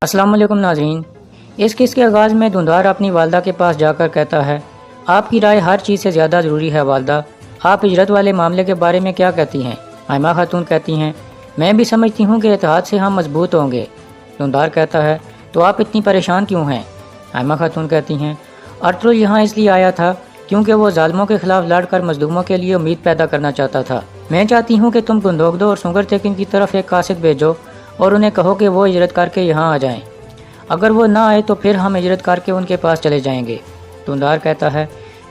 السلام علیکم ناظرین، اس قسط کے آغاز میں دھندار اپنی والدہ کے پاس جا کر کہتا ہے، آپ کی رائے ہر چیز سے زیادہ ضروری ہے والدہ، آپ ہجرت والے معاملے کے بارے میں کیا کہتی ہیں؟ حائمہ خاتون کہتی ہیں، میں بھی سمجھتی ہوں کہ اتحاد سے ہم مضبوط ہوں گے۔ دھندار کہتا ہے، تو آپ اتنی پریشان کیوں ہیں؟ حائمہ خاتون کہتی ہیں، ارطغرل یہاں اس لیے آیا تھا کیونکہ وہ ظالموں کے خلاف لڑ کر مظلوموں کے لیے امید پیدا کرنا چاہتا تھا۔ میں چاہتی ہوں کہ تم گندوگدو اور سنگر تیکن کی طرف ایک قاصد بھیجو اور انہیں کہو کہ وہ ہجرت کر کے یہاں آ جائیں۔ اگر وہ نہ آئے تو پھر ہم ہجرت کر کے ان کے پاس چلے جائیں گے۔ دھندار کہتا ہے،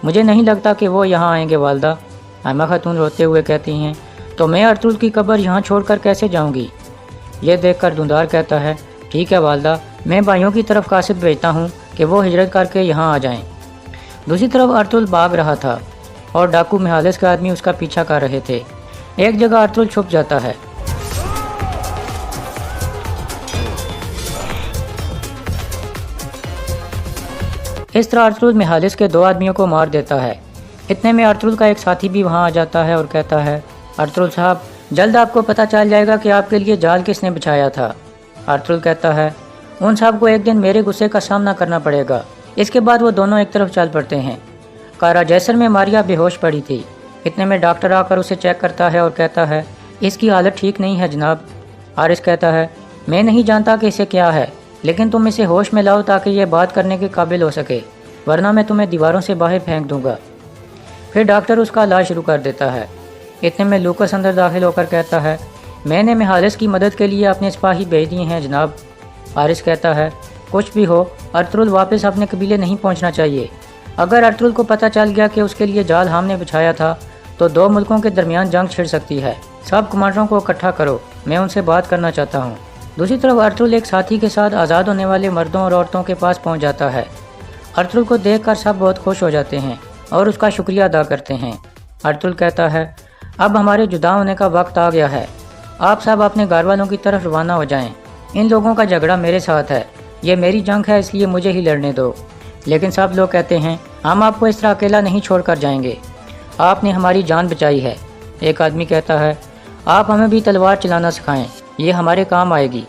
مجھے نہیں لگتا کہ وہ یہاں آئیں گے والدہ۔ حائمہ خاتون روتے ہوئے کہتی ہیں، تو میں ارطغرل کی قبر یہاں چھوڑ کر کیسے جاؤں گی؟ یہ دیکھ کر دھندار کہتا ہے، ٹھیک ہے والدہ، میں بھائیوں کی طرف قاصد بھیجتا ہوں کہ وہ ہجرت کر کے یہاں آ جائیں۔ دوسری طرف ارطغرل بھاگ رہا تھا اور ڈاکو محالس کے آدمی اس کا پیچھا کر رہے تھے۔ ایک جگہ ارطغرل چھپ جاتا ہے۔ اس طرح ارطغرل محالس کے 2 آدمیوں کو مار دیتا ہے۔ اتنے میں ارطغرل کا ایک ساتھی بھی وہاں آ جاتا ہے اور کہتا ہے، ارطغرل صاحب، جلد آپ کو پتہ چل جائے گا کہ آپ کے لیے جال کس نے بچھایا تھا۔ ارطغرل کہتا ہے، ان صاحب کو ایک دن میرے غصے کا سامنا کرنا پڑے گا۔ اس کے بعد وہ دونوں ایک طرف چل پڑتے ہیں۔ کارا جیسر میں ماریا بے ہوش پڑی تھی۔ اتنے میں ڈاکٹر آ کر اسے چیک کرتا ہے اور کہتا ہے، اس کی حالت ٹھیک نہیں ہے جناب۔ حارث کہتا ہے، میں نہیں جانتا کہ اسے کیا ہے، لیکن تم اسے ہوش میں لاؤ تاکہ یہ بات کرنے کے قابل ہو سکے، ورنہ میں تمہیں دیواروں سے باہر پھینک دوں گا۔ پھر ڈاکٹر اس کا علاج شروع کر دیتا ہے۔ اتنے میں لوکس اندر داخل ہو کر کہتا ہے، میں نے محالس کی مدد کے لیے اپنے سپاہی بھیج دیے ہیں جناب۔ حارث کہتا ہے، کچھ بھی ہو، ارطغرل واپس اپنے قبیلے نہیں پہنچنا چاہیے۔ اگر ارطغرل کو پتہ چل گیا کہ اس کے لیے جال ہم نے بچھایا تھا تو 2 ملکوں کے درمیان جنگ چھڑ سکتی ہے۔ سب کمانڈروں کو اکٹھا کرو، میں ان سے بات کرنا چاہتا ہوں۔ دوسری طرف ارطغرل ایک ساتھی کے ساتھ آزاد ہونے والے مردوں اور عورتوں کے پاس پہنچ جاتا ہے۔ ارطغرل کو دیکھ کر سب بہت خوش ہو جاتے ہیں اور اس کا شکریہ ادا کرتے ہیں۔ ارطغرل کہتا ہے، اب ہمارے جدا ہونے کا وقت آ گیا ہے، آپ سب اپنے گھر والوں کی طرف روانہ ہو جائیں۔ ان لوگوں کا جھگڑا میرے ساتھ ہے، یہ میری جنگ ہے، اس لیے مجھے ہی لڑنے دو۔ لیکن سب لوگ کہتے ہیں، ہم آپ کو اس طرح اکیلا نہیں چھوڑ کر جائیں گے، آپ نے ہماری جان بچائی ہے۔ ایک آدمی کہتا ہے، آپ ہمیں بھی تلوار چلانا سکھائیں، یہ ہمارے کام آئے گی۔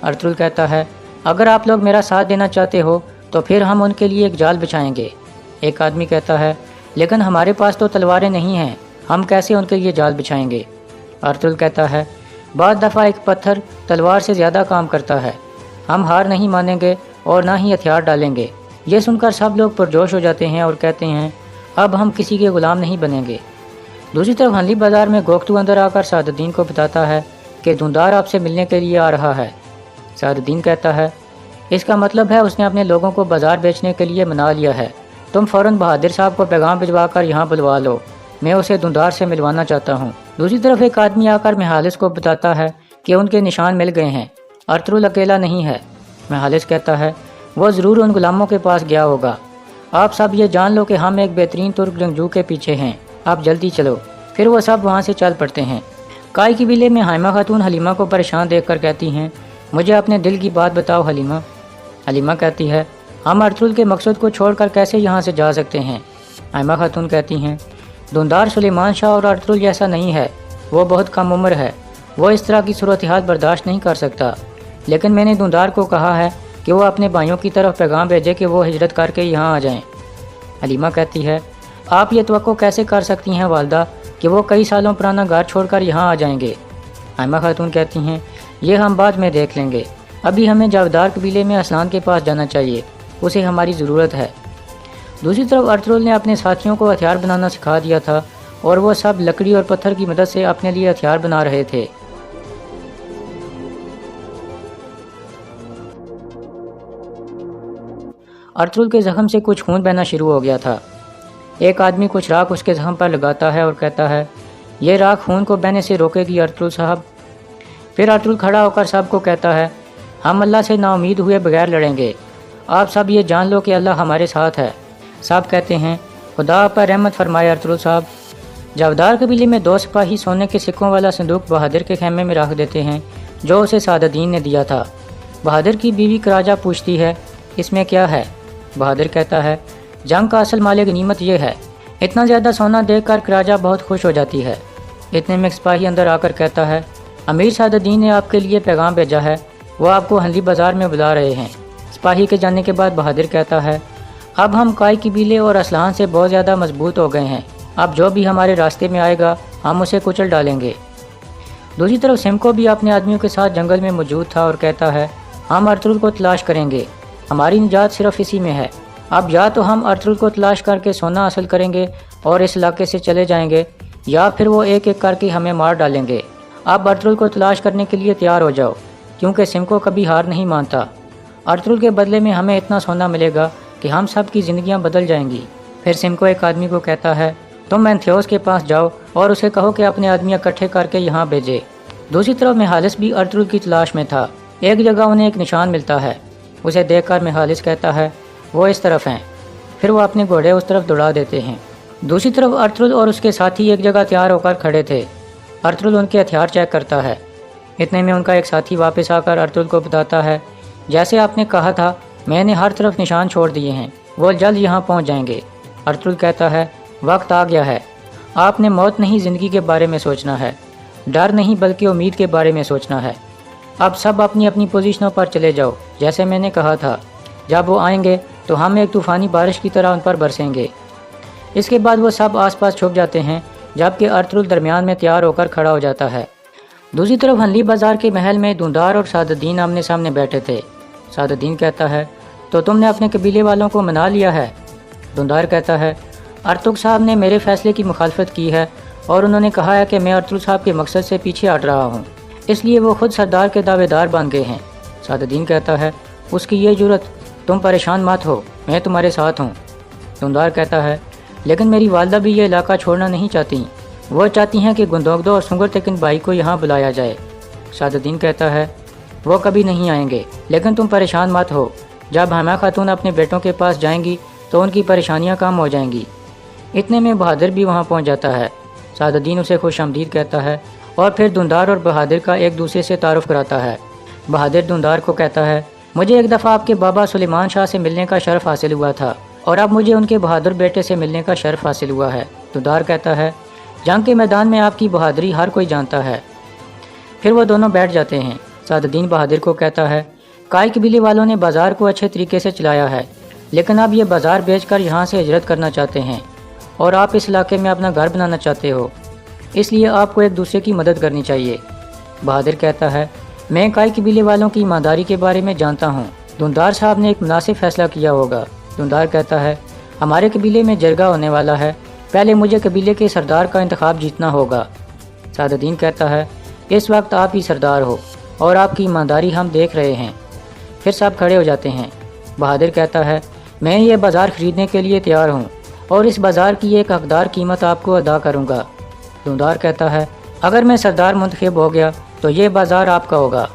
ارطغرل کہتا ہے، اگر آپ لوگ میرا ساتھ دینا چاہتے ہو تو پھر ہم ان کے لیے ایک جال بچھائیں گے۔ ایک آدمی کہتا ہے، لیکن ہمارے پاس تو تلواریں نہیں ہیں، ہم کیسے ان کے لیے جال بچھائیں گے؟ ارطغرل کہتا ہے، بعض دفعہ ایک پتھر تلوار سے زیادہ کام کرتا ہے، ہم ہار نہیں مانیں گے اور نہ ہی ہتھیار ڈالیں گے۔ یہ سن کر سب لوگ پرجوش ہو جاتے ہیں اور کہتے ہیں، اب ہم کسی کے غلام نہیں بنیں گے۔ دوسری طرف ہنلی بازار میں گوختو اندر آ کر سعد الدین کو بتاتا ہے کہ دھندار آپ سے ملنے کے لیے آ رہا ہے۔ سعد الدین کہتا ہے، اس کا مطلب ہے اس نے اپنے لوگوں کو بازار بیچنے کے لیے منا لیا ہے، تم فوراً بہادر صاحب کو پیغام بھجوا کر یہاں بلوا لو، میں اسے دھندار سے ملوانا چاہتا ہوں۔ دوسری طرف ایک آدمی آ کر محالس کو بتاتا ہے کہ ان کے نشان مل گئے ہیں، ارطغرل اکیلا نہیں ہے۔ محالس کہتا ہے، وہ ضرور ان غلاموں کے پاس گیا ہوگا، آپ سب یہ جان لو کہ ہم ایک بہترین ترک جنگجو کے پیچھے ہیں، آپ جلدی چلو۔ پھر وہ سب وہاں سے چل پڑتے ہیں۔ کائی قبیلے میں حائمہ خاتون حلیمہ کو پریشان دیکھ کر کہتی ہیں، مجھے اپنے دل کی بات بتاؤ حلیمہ۔ حلیمہ کہتی ہے، ہم ارطغرل کے مقصد کو چھوڑ کر کیسے یہاں سے جا سکتے ہیں؟ حائمہ خاتون کہتی ہیں، دھندار سلیمان شاہ اور ارطغرل جیسا نہیں ہے، وہ بہت کم عمر ہے، وہ اس طرح کی صورتحال برداشت نہیں کر سکتا، لیکن میں نے دھندار کو کہا ہے کہ وہ اپنے بھائیوں کی طرف پیغام بھیجے کہ وہ ہجرت کر کے یہاں آ جائیں۔ حلیمہ کہتی ہے، آپ یہ توقع کیسے کر سکتی ہیں والدہ کہ وہ کئی سالوں پرانا گھر چھوڑ کر یہاں آ جائیں گے؟ حائمہ خاتون کہتی ہیں، یہ ہم بعد میں دیکھ لیں گے، ابھی ہمیں جاودار قبیلے میں اسنان کے پاس جانا چاہیے، اسے ہماری ضرورت ہے۔ دوسری طرف ارطغرل نے اپنے ساتھیوں کو ہتھیار بنانا سکھا دیا تھا اور وہ سب لکڑی اور پتھر کی مدد سے اپنے لیے ہتھیار بنا رہے تھے۔ ارطغرل کے زخم سے کچھ خون بہنا شروع ہو گیا تھا۔ ایک آدمی کچھ راکھ اس کے زخم پر لگاتا ہے اور کہتا ہے، یہ راکھ خون کو بہنے سے روکے گی ارطغرل صاحب۔ پھر ارطغرل کھڑا ہو کر سب کو کہتا ہے، ہم اللہ سے نا امید ہوئے بغیر لڑیں گے، آپ سب یہ جان لو کہ اللہ ہمارے ساتھ ہے۔ سب کہتے ہیں، خدا آپ پر رحمت فرمائے ارطغرل صاحب۔ جاودار قبیلے میں 2 سپاہی سونے کے سکوں والا صندوق بہادر کے خیمے میں رکھ دیتے ہیں جو اسے سعد الدین نے دیا تھا۔ بہادر کی بیوی کراجہ پوچھتی ہے، اس میں کیا ہے؟ بہادر کہتا ہے، جنگ کا اصل مال غنیمت یہ ہے۔ اتنا زیادہ سونا دیکھ کر کراجہ بہت خوش ہو جاتی ہے۔ اتنے میں ایک سپاہی اندر آ کر کہتا ہے، امیر سعد الدین نے آپ کے لیے پیغام بھیجا ہے، وہ آپ کو ہنلی بازار میں بلا رہے ہیں۔ سپاہی کے جانے کے بعد بہادر کہتا ہے اب ہم کائی قبیلے اور اسلحان سے بہت زیادہ مضبوط ہو گئے ہیں، اب جو بھی ہمارے راستے میں آئے گا ہم اسے کچل ڈالیں گے۔ دوسری طرف سمکو بھی اپنے آدمیوں کے ساتھ جنگل میں موجود تھا اور کہتا ہے ہم ارطغرل کو تلاش کریں گے، ہماری نجات صرف اسی میں ہے۔ اب یا تو ہم ارطغرل کو تلاش کر کے سونا حاصل کریں گے اور اس علاقے سے چلے جائیں گے، یا پھر وہ ایک ایک کر کے ہمیں مار ڈالیں گے۔ اب ارطغرل کو تلاش کرنے کے لیے تیار ہو جاؤ، کیونکہ سمکو کبھی ہار نہیں مانتا۔ ارطغرل کے بدلے میں ہمیں اتنا سونا ملے گا کہ ہم سب کی زندگیاں بدل جائیں گی۔ پھر سمکو ایک آدمی کو کہتا ہے تم مینتھیوس کے پاس جاؤ اور اسے کہو کہ اپنے آدمیاں اکٹھے کر کے یہاں بھیجے۔ دوسری طرف میہالس بھی ارطغرل کی تلاش میں تھا۔ ایک جگہ انہیں ایک نشان ملتا ہے، اسے دیکھ کر میہالس کہتا ہے وہ اس طرف ہیں، پھر وہ اپنے گھوڑے اس طرف دوڑا دیتے ہیں۔ دوسری طرف ارطغرل اور اس کے ساتھی ایک جگہ تیار ہو کر کھڑے تھے۔ ارطغرل ان کے ہتھیار چیک کرتا ہے، اتنے میں ان کا ایک ساتھی واپس آ کر ارطغرل کو بتاتا ہے جیسے آپ نے کہا تھا میں نے ہر طرف نشان چھوڑ دیے ہیں، وہ جلد یہاں پہنچ جائیں گے۔ ارطغرل کہتا ہے وقت آ گیا ہے، آپ نے موت نہیں زندگی کے بارے میں سوچنا ہے، ڈر نہیں بلکہ امید کے بارے میں سوچنا ہے۔ اب سب اپنی اپنی پوزیشنوں پر چلے جاؤ جیسے میں نے کہا تھا، جب وہ آئیں گے تو ہم ایک طوفانی بارش کی طرح ان پر برسیں گے۔ اس کے بعد وہ سب آس پاس چھپ جاتے ہیں جبکہ ارطغرل درمیان میں تیار ہو کر کھڑا ہو جاتا ہے۔ دوسری طرف ہنلی بازار کے محل میں دوندار اور سعد الدین آمنے سامنے بیٹھے تھے۔ سعد الدین کہتا ہے تو تم نے اپنے قبیلے والوں کو منا لیا ہے؟ دوندار کہتا ہے ارطغرل صاحب نے میرے فیصلے کی مخالفت کی ہے اور انہوں نے کہا ہے کہ میں ارطغرل صاحب کے مقصد سے پیچھے ہٹ رہا ہوں، اس لیے وہ خود سردار کے دعوے دار بن گئے ہیں۔ سعد الدین کہتا ہے اس کی یہ جرت، تم پریشان مت ہو، میں تمہارے ساتھ ہوں۔ دوندار کہتا ہے لیکن میری والدہ بھی یہ علاقہ چھوڑنا نہیں چاہتی، وہ چاہتی ہیں کہ گندوگدو اور سنگر تکن بھائی کو یہاں بلایا جائے۔ سعد الدین کہتا ہے وہ کبھی نہیں آئیں گے، لیکن تم پریشان مت ہو، جب ہمہ خاتون اپنے بیٹوں کے پاس جائیں گی تو ان کی پریشانیاں کم ہو جائیں گی۔ اتنے میں بہادر بھی وہاں پہنچ جاتا ہے۔ سعد الدین اسے خوش آمدید کہتا ہے اور پھر دوندار اور بہادر کا ایک دوسرے سے تعارف کراتا ہے۔ بہادر دوندار کو کہتا ہے مجھے ایک دفعہ آپ کے بابا سلیمان شاہ سے ملنے کا شرف حاصل ہوا تھا اور اب مجھے ان کے بہادر بیٹے سے ملنے کا شرف حاصل ہوا ہے۔ دوندار کہتا ہے جنگ کے میدان میں آپ کی بہادری ہر کوئی جانتا ہے۔ پھر وہ دونوں بیٹھ جاتے ہیں۔ سعد الدین بہادر کو کہتا ہے کائی قبیلے والوں نے بازار کو اچھے طریقے سے چلایا ہے، لیکن اب یہ بازار بیچ کر یہاں سے ہجرت کرنا چاہتے ہیں اور آپ اس علاقے میں اپنا گھر بنانا چاہتے ہو، اس لیے آپ کو ایک دوسرے کی مدد کرنی چاہیے۔ بہادر کہتا ہے میں کائی قبیلے والوں کی ایمانداری کے بارے میں جانتا ہوں، دوندار صاحب نے ایک مناسب فیصلہ کیا ہوگا۔ دوندار کہتا ہے ہمارے قبیلے میں جرگہ ہونے والا ہے، پہلے مجھے قبیلے کے سردار کا انتخاب جیتنا ہوگا۔ سعد الدین کہتا ہے اس وقت آپ ہی سردار ہو اور آپ کی ایمانداری ہم دیکھ رہے ہیں۔ پھر سب کھڑے ہو جاتے ہیں۔ بہادر کہتا ہے میں یہ بازار خریدنے کے لیے تیار ہوں اور اس بازار کی ایک حقدار قیمت آپ کو ادا کروں گا۔ دوندار کہتا ہے اگر میں سردار منتخب ہو گیا تو یہ بازار آپ کا ہوگا۔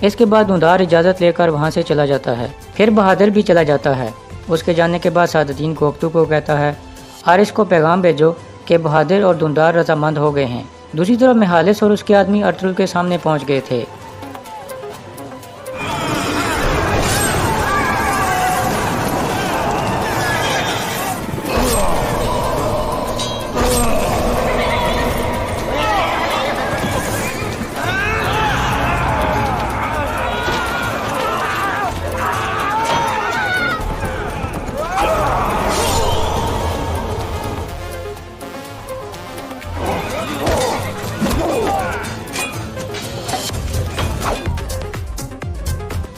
اس کے بعد دوندار اجازت لے کر وہاں سے چلا جاتا ہے۔ پھر بہادر بھی چلا جاتا ہے۔ اس کے جانے کے بعد سعد الدین کوکتو کو کہتا ہے حارث کو پیغام بھیجو کہ بہادر اور دوندار رضامند ہو گئے ہیں۔ دوسری طرف میہالس اور اس کے آدمی ارطغرل کے سامنے پہنچ گئے تھے۔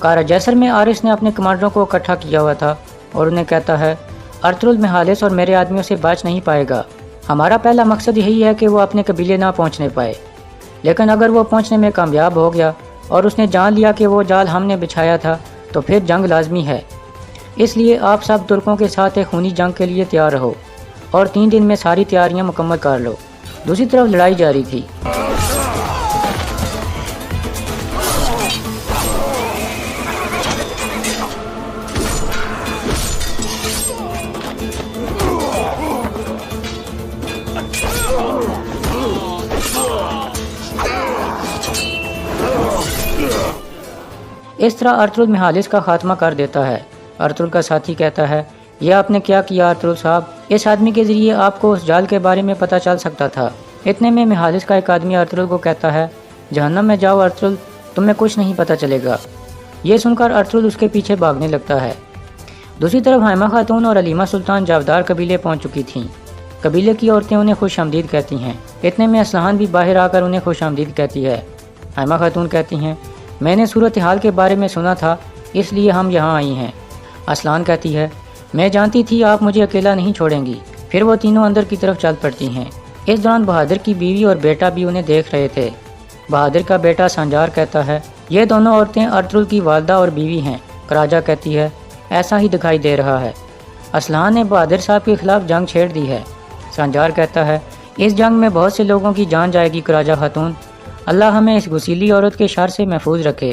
کارا جیسر میں آرس نے اپنے کمانڈروں کو اکٹھا کیا ہوا تھا اور انہیں کہتا ہے ارطغرل میہالس اور میرے آدمیوں سے بچ نہیں پائے گا، ہمارا پہلا مقصد یہی ہے کہ وہ اپنے قبیلے نہ پہنچنے پائے، لیکن اگر وہ پہنچنے میں کامیاب ہو گیا اور اس نے جان لیا کہ وہ جال ہم نے بچھایا تھا تو پھر جنگ لازمی ہے، اس لیے آپ سب ترکوں کے ساتھ ایک خونی جنگ کے لیے تیار رہو اور 3 دن میں ساری تیاریاں مکمل کر لو۔ دوسری طرف لڑائی جاری تھی۔ اس طرح ارطغرل میہالس کا خاتمہ کر دیتا ہے۔ ارطغرل کا ساتھی کہتا ہے یہ آپ نے کیا کیا ارطغرل صاحب، اس آدمی کے ذریعے آپ کو اس جال کے بارے میں پتہ چل سکتا تھا۔ اتنے میں میہالس کا ایک آدمی ارطغرل کو کہتا ہے جہنم میں جاؤ ارطغرل، تمہیں کچھ نہیں پتہ چلے گا۔ یہ سن کر ارطغرل اس کے پیچھے بھاگنے لگتا ہے۔ دوسری طرف حائمہ خاتون اور علیمہ سلطان جاودار قبیلے پہنچ چکی تھیں۔ قبیلے کی عورتیں انہیں خوش آمدید کہتی ہیں۔ اتنے میں اسلحان بھی باہر آ کر انہیں خوش آمدید کہتی ہے۔ حائمہ خاتون کہتی ہیں، میں نے صورتحال کے بارے میں سنا تھا، اس لیے ہم یہاں آئی ہیں۔ اسلحان کہتی ہے، میں جانتی تھی آپ مجھے اکیلا نہیں چھوڑیں گی۔ پھر وہ تینوں اندر کی طرف چل پڑتی ہیں۔ اس دوران بہادر کی بیوی اور بیٹا بھی انہیں دیکھ رہے تھے۔ بہادر کا بیٹا سنجار کہتا ہے، یہ دونوں عورتیں ارطغرل کی والدہ اور بیوی ہیں۔ قراجہ کہتی ہے، ایسا ہی دکھائی دے رہا ہے۔ اسلحان نے بہادر صاحب کے خلاف جنگ چھیڑ دی ہے۔ سنجار کہتا ہے، اس جنگ میں بہت سے لوگوں کی جان جائے گی قراجہ خاتون، اللہ ہمیں اس غسیلی عورت کے شر سے محفوظ رکھے۔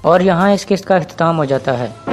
اور یہاں اس قسط کا اختتام ہو جاتا ہے۔